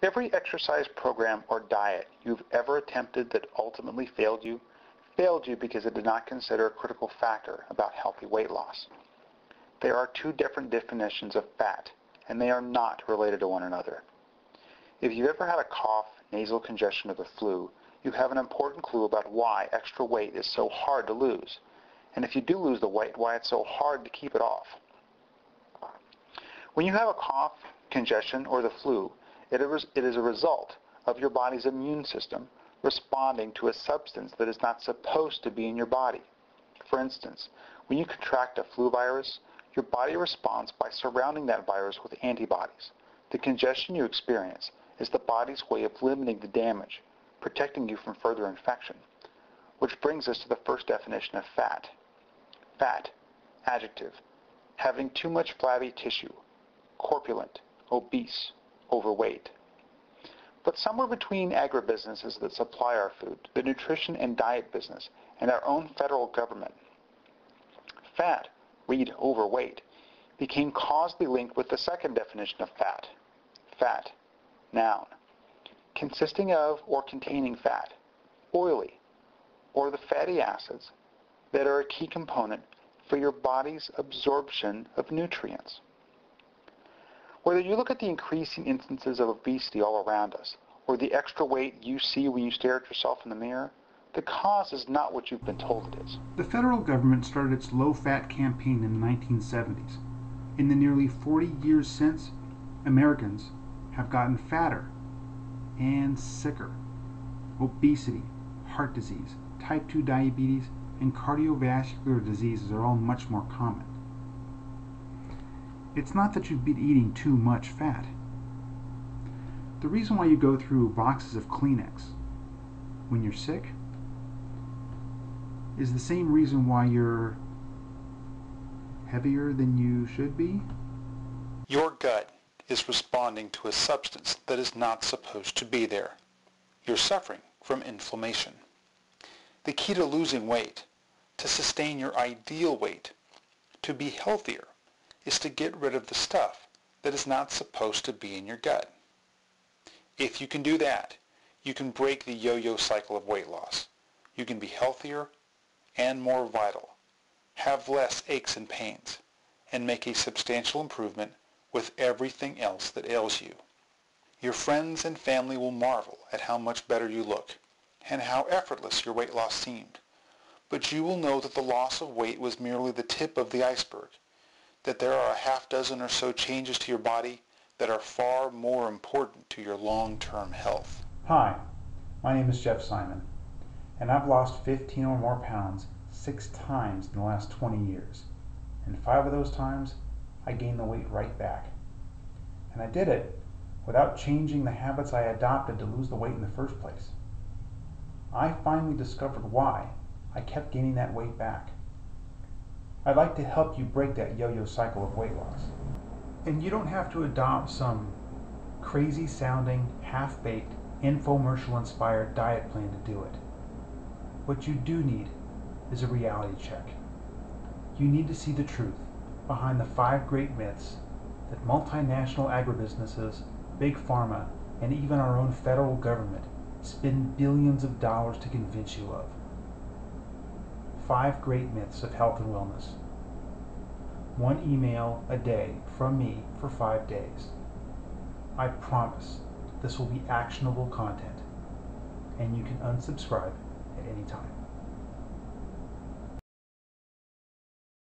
Every exercise program or diet you've ever attempted that ultimately failed you because it did not consider a critical factor about healthy weight loss. There are two different definitions of fat, and they are not related to one another. If you've ever had a cough, nasal congestion, or the flu, you have an important clue about why extra weight is so hard to lose, and if you do lose the weight, why it's so hard to keep it off. When you have a cough, congestion, or the flu, it is a result of your body's immune system responding to a substance that is not supposed to be in your body. For instance, when you contract a flu virus, your body responds by surrounding that virus with antibodies. The congestion you experience is the body's way of limiting the damage, protecting you from further infection. Which brings us to the first definition of fat. Fat, adjective, having too much flabby tissue, corpulent, obese, overweight. But somewhere between agribusinesses that supply our food, the nutrition and diet business, and our own federal government, fat, read overweight, became causally linked with the second definition of fat. Fat, noun, consisting of or containing fat, oily, or the fatty acids that are a key component for your body's absorption of nutrients. Whether you look at the increasing instances of obesity all around us, or the extra weight you see when you stare at yourself in the mirror, the cause is not what you've been told it is. The federal government started its low-fat campaign in the 1970s. In the nearly 40 years since, Americans have gotten fatter and sicker. Obesity, heart disease, type 2 diabetes, and cardiovascular diseases are all much more common. It's not that you've been eating too much fat. The reason why you go through boxes of Kleenex when you're sick is the same reason why you're heavier than you should be. Your gut is responding to a substance that is not supposed to be there. You're suffering from inflammation. The key to losing weight, to sustain your ideal weight, to be healthier, is to get rid of the stuff that is not supposed to be in your gut. If you can do that, you can break the yo-yo cycle of weight loss. You can be healthier and more vital, have less aches and pains, and make a substantial improvement with everything else that ails you. Your friends and family will marvel at how much better you look and how effortless your weight loss seemed. But you will know that the loss of weight was merely the tip of the iceberg, that there are a half dozen or so changes to your body that are far more important to your long-term health. Hi, my name is Jeff Simon, and I've lost 15 or more pounds 6 times in the last 20 years. And 5 of those times, I gained the weight right back. And I did it without changing the habits I adopted to lose the weight in the first place. I finally discovered why I kept gaining that weight back. I'd like to help you break that yo-yo cycle of weight loss. And you don't have to adopt some crazy sounding, half-baked, infomercial-inspired diet plan to do it. What you do need is a reality check. You need to see the truth behind the 5 great myths that multinational agribusinesses, big pharma, and even our own federal government spend billions of dollars to convince you of. 5 great myths of health and wellness. 1 email a day from me for 5 days. I promise this will be actionable content, and you can unsubscribe at any time.